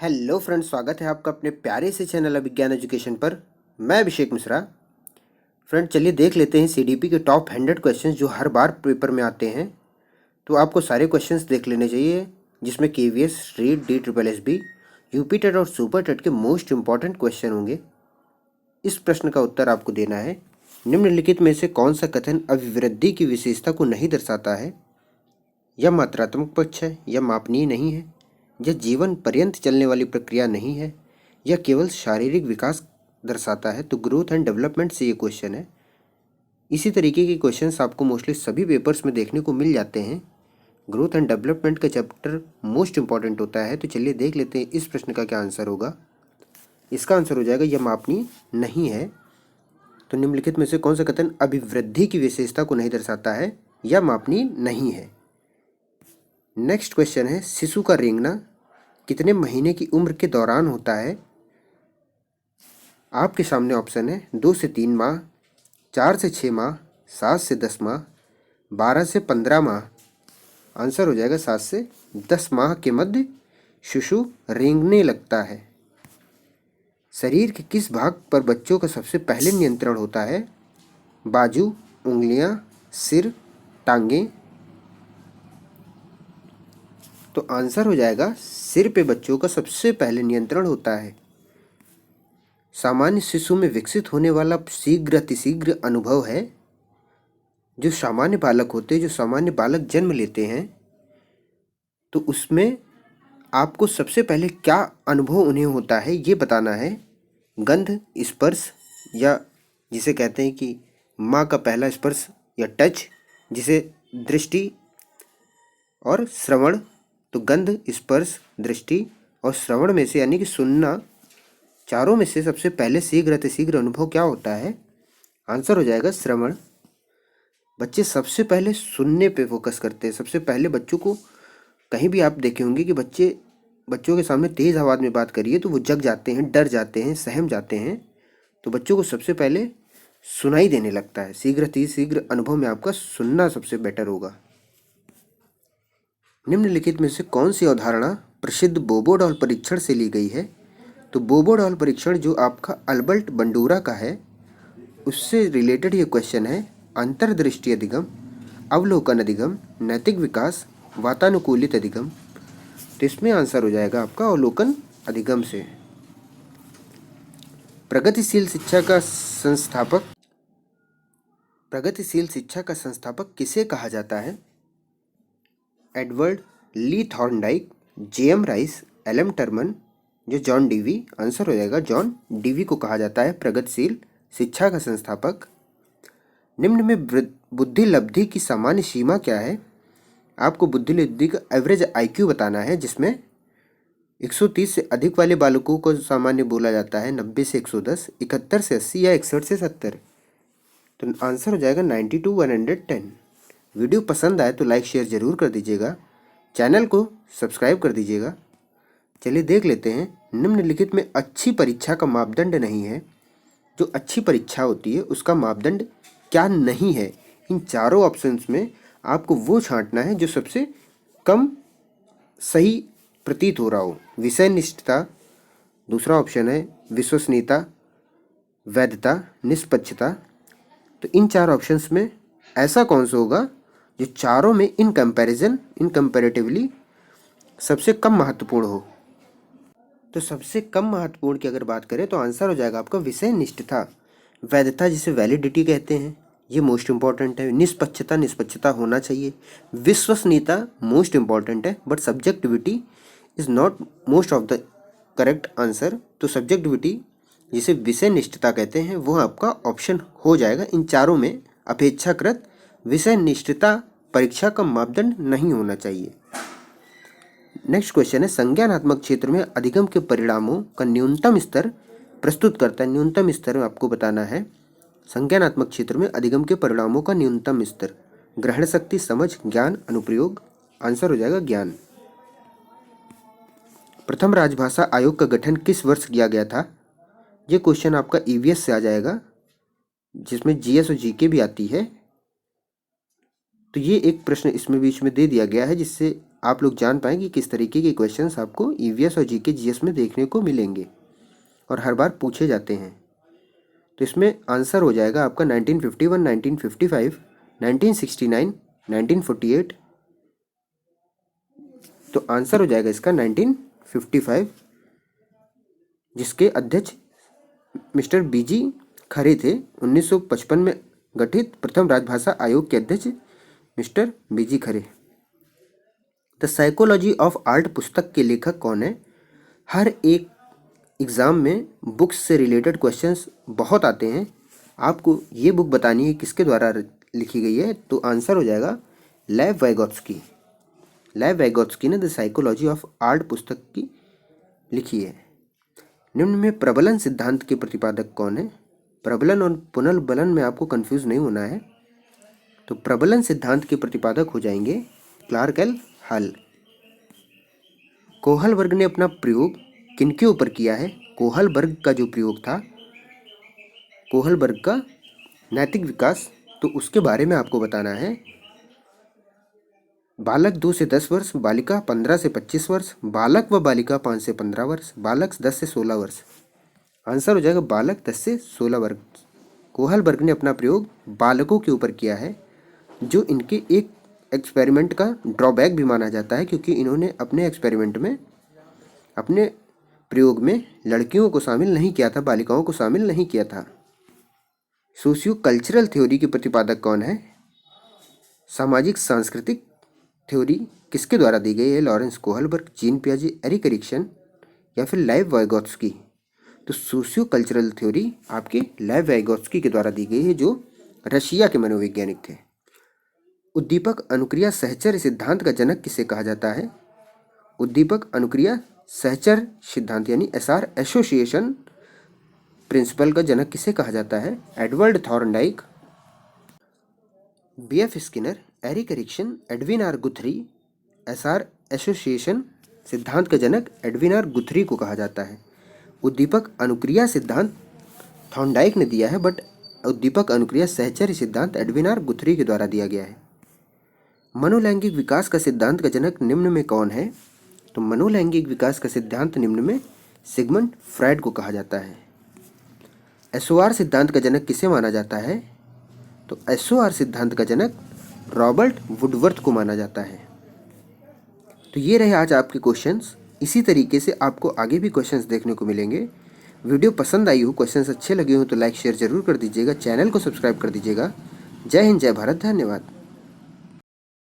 Hello friends, स्वागत है आपका अपने प्यारे से चैनल अभिज्ञान एजुकेशन पर। मैं अभिषेक मिश्रा। फ्रेंड, चलिए देख लेते हैं सीडीपी के टॉप 100 क्वेश्चंस जो हर बार पेपर में आते हैं। तो आपको सारे क्वेश्चंस देख लेने चाहिए, जिसमें KVS, REET, D triple S B, UP TET और सुपर टेट के मोस्ट इंपॉर्टेंट क्वेश्चन होंगे। इस प्रश्न का उत्तर आपको देना है, निम्नलिखित में से कौन सा कथन अभिवृद्धि की विशेषता को नहीं दर्शाता है? यह मात्रात्मक पक्ष है, यह मापनीय नहीं है, यह जीवन पर्यंत चलने वाली प्रक्रिया नहीं है, यह केवल शारीरिक विकास दर्शाता है। तो ग्रोथ एंड डेवलपमेंट से ये क्वेश्चन है। इसी तरीके के क्वेश्चंस आपको मोस्टली सभी पेपर्स में देखने को मिल जाते हैं। ग्रोथ एंड डेवलपमेंट का चैप्टर मोस्ट इंपॉर्टेंट होता है। तो चलिए देख लेते हैं इस प्रश्न का क्या आंसर होगा। इसका आंसर हो जाएगा यह मापनीय नहीं है। तो निम्नलिखित में से कौन सा कथन अभिवृद्धि की विशेषता को नहीं दर्शाता है? यह मापनीय नहीं है। नेक्स्ट क्वेश्चन है, शिशु का रेंगना कितने महीने की उम्र के दौरान होता है? आपके सामने ऑप्शन है 2 से 3 माह, 4 से 6 माह, 7 से 10 माह, 12 से 15 माह। आंसर हो जाएगा 7 से 10 माह के मध्य शिशु रेंगने लगता है। शरीर के किस भाग पर बच्चों का सबसे पहले नियंत्रण होता है? बाजू, उंगलियां, सिर, टांगें। तो आंसर हो जाएगा सिर पे बच्चों का सबसे पहले नियंत्रण होता है। सामान्य शिशु में विकसित होने वाला शीघ्र अतिशीघ्र अनुभव है। जो सामान्य बालक होते हैं, जो सामान्य बालक जन्म लेते हैं, तो उसमें आपको सबसे पहले क्या अनुभव उन्हें होता है ये बताना है। गंध, स्पर्श, या जिसे कहते हैं कि माँ का पहला स्पर्श या टच, जिसे दृष्टि और श्रवण। तो गंध, स्पर्श, दृष्टि और श्रवण में से, यानी कि सुनना, चारों में से सबसे पहले शीघ्र अतिशीघ्र अनुभव क्या होता है? आंसर हो जाएगा श्रवण। बच्चे सबसे पहले सुनने पे फोकस करते हैं। सबसे पहले बच्चों को, कहीं भी आप देखे होंगे कि बच्चों के सामने तेज़ आवाज़ में बात करिए तो वो जग जाते हैं, डर जाते हैं, सहम जाते हैं। तो बच्चों को सबसे पहले सुनाई देने लगता है। शीघ्र अतिशीघ्र अनुभव में आपका सुनना सबसे बेटर होगा। निम्नलिखित में से कौन सी अवधारणा प्रसिद्ध बोबो-डॉल परीक्षण से ली गई है? तो बोबो-डॉल परीक्षण जो आपका अल्बर्ट बंडूरा का है, उससे रिलेटेड ये क्वेश्चन है। अंतर्दृष्टि अधिगम, अवलोकन अधिगम, नैतिक विकास, वातानुकूलित अधिगम। तो इसमें आंसर हो जाएगा आपका अवलोकन अधिगम से। प्रगतिशील शिक्षा का संस्थापक किसे कहा जाता है? Edward Lee Thorndike, JM Rice, LM Terman, जो जॉन डीवी। आंसर हो जाएगा जॉन डीवी को कहा जाता है प्रगतिशील शिक्षा का संस्थापक। निम्न में बुद्धि लब्धि की सामान्य सीमा क्या है? आपको बुद्धि लब्धि का एवरेज आईक्यू बताना है, जिसमें 130 से अधिक वाले बालकों को सामान्य बोला जाता है, 90 से 110, 71 से 80 या 61 से 70। तो आंसर हो जाएगा 90 to 110। वीडियो पसंद आए तो लाइक शेयर ज़रूर कर दीजिएगा, चैनल को सब्सक्राइब कर दीजिएगा। चलिए देख लेते हैं, निम्नलिखित में अच्छी परीक्षा का मापदंड नहीं है। जो अच्छी परीक्षा होती है उसका मापदंड क्या नहीं है? इन चारों ऑप्शंस में आपको वो छांटना है जो सबसे कम सही प्रतीत हो रहा हो। विषय निष्ठता दूसरा ऑप्शन है, विश्वसनीयता, वैधता, निष्पक्षता। तो इन चार ऑप्शंस में ऐसा कौन सा होगा जो चारों में इन कंपैरेटिवली सबसे कम महत्वपूर्ण हो? तो सबसे कम महत्वपूर्ण की अगर बात करें तो आंसर हो जाएगा आपका विषय निष्ठता। वैधता, जिसे वैलिडिटी कहते हैं, ये मोस्ट इंपॉर्टेंट है। निष्पक्षता होना चाहिए। विश्वसनीयता मोस्ट इंपॉर्टेंट है, but subjectivity is not most of the correct answer. तो सब्जेक्टिविटी, जिसे विषय निष्ठता कहते हैं, वो आपका ऑप्शन हो जाएगा। इन चारों में अपेक्षाकृत विषय निष्ठता परीक्षा का मापदंड नहीं होना चाहिए। नेक्स्ट क्वेश्चन है, संज्ञानात्मक क्षेत्र में अधिगम के परिणामों का न्यूनतम स्तर प्रस्तुत करता है। न्यूनतम स्तर आपको बताना है। संज्ञानात्मक क्षेत्र में अधिगम के परिणामों का न्यूनतम स्तर, ग्रहण शक्ति, समझ, ज्ञान, अनुप्रयोग। आंसर हो जाएगा ज्ञान। प्रथम राजभाषा आयोग का गठन किस वर्ष किया गया था? ये क्वेश्चन आपका ईवीएस से आ जाएगा, जिसमें जीएस और जीके भी आती है। तो ये एक प्रश्न इसमें बीच में दे दिया गया है, जिससे आप लोग जान पाएँ कि किस तरीके के क्वेश्चंस आपको ईवीएस और जीके जीएस में देखने को मिलेंगे और हर बार पूछे जाते हैं। तो इसमें आंसर हो जाएगा आपका 1951, 1955, 1969, 1948। तो आंसर हो जाएगा इसका 1955, जिसके अध्यक्ष मिस्टर बीजी खरे थे। 1955 में गठित प्रथम राजभाषा आयोग के अध्यक्ष mister BG Khare. The psychology of art पुस्तक के लेखक कौन है? हर एक एग्ज़ाम में बुक्स से रिलेटेड क्वेश्चंस बहुत आते हैं। आपको ये बुक बतानी है किसके द्वारा लिखी गई है, तो आंसर हो जाएगा लेव वाइगोत्स्की। लेव वाइगोत्स्की ने द साइकोलॉजी ऑफ आर्ट पुस्तक की लिखी है। निम्न में प्रबलन सिद्धांत के प्रतिपादक कौन है? प्रबलन और पुनर्बलन में आपको कंफ्यूज नहीं होना है। तो प्रबलन सिद्धांत के प्रतिपादक हो जाएंगे क्लार्क एल हल। कोहलबर्ग ने अपना प्रयोग किनके ऊपर किया है? कोहलबर्ग का जो प्रयोग था, कोहलबर्ग का नैतिक विकास, तो उसके बारे में आपको बताना है। बालक 2 से 10 वर्ष, बालिका 15 से 25 वर्ष, बालक व बालिका 5 से 15 वर्ष, बालक 10 से 16 वर्ष। आंसर हो जाएगा बालक 10 से 16 वर्ष। कोहलबर्ग ने अपना प्रयोग बालकों के ऊपर किया है, जो इनके एक एक्सपेरिमेंट का ड्रॉबैक भी माना जाता है, क्योंकि इन्होंने अपने एक्सपेरिमेंट में, अपने प्रयोग में लड़कियों को शामिल नहीं किया था, बालिकाओं को शामिल नहीं किया था। सोशियो कल्चरल थ्योरी के प्रतिपादक कौन है? सामाजिक सांस्कृतिक थ्योरी किसके द्वारा दी गई है? लॉरेंस कोहलबर्ग, जीन पियाजे, एरिक एरिक्सन या फिर लेव वाइगोत्स्की। तो सोशियो कल्चरल थ्योरी आपके लेव वाइगोत्स्की के द्वारा दी गई है, जो रशिया के मनोवैज्ञानिक थे। उद्दीपक अनुक्रिया सहचर्य सिद्धांत का जनक किसे कहा जाता है? उद्दीपक अनुक्रिया सहचर्य सिद्धांत यानी एसआर एसोसिएशन प्रिंसिपल का जनक किसे कहा जाता है? Edward Thorndike, BF Skinner, Eric Erikson, Edwin R Guthrie. SR association सिद्धांत का जनक एडविन आर गुथरी को कहा जाता है। उद्दीपक अनुक्रिया सिद्धांत थॉर्नडाइक ने दिया है, बट उद्दीपक अनुक्रिया सहचर्य सिद्धांत एडविन आर गुथरी के द्वारा दिया गया है। मनोलैंगिक विकास का सिद्धांत का जनक निम्न में कौन है? तो मनोलैंगिक विकास का सिद्धांत निम्न में सिगमंड फ्रायड को कहा जाता है। एसओआर सिद्धांत का जनक किसे माना जाता है? तो एसओआर सिद्धांत का जनक रॉबर्ट वुडवर्थ को माना जाता है। तो ये रहे आज आपके क्वेश्चंस। इसी तरीके से आपको आगे भी क्वेश्चंस देखने को मिलेंगे। वीडियो पसंद आई हो, क्वेश्चंस अच्छे लगे हो तो लाइक शेयर जरूर कर दीजिएगा, चैनल को सब्सक्राइब कर दीजिएगा। जय हिंद, जय भारत, धन्यवाद।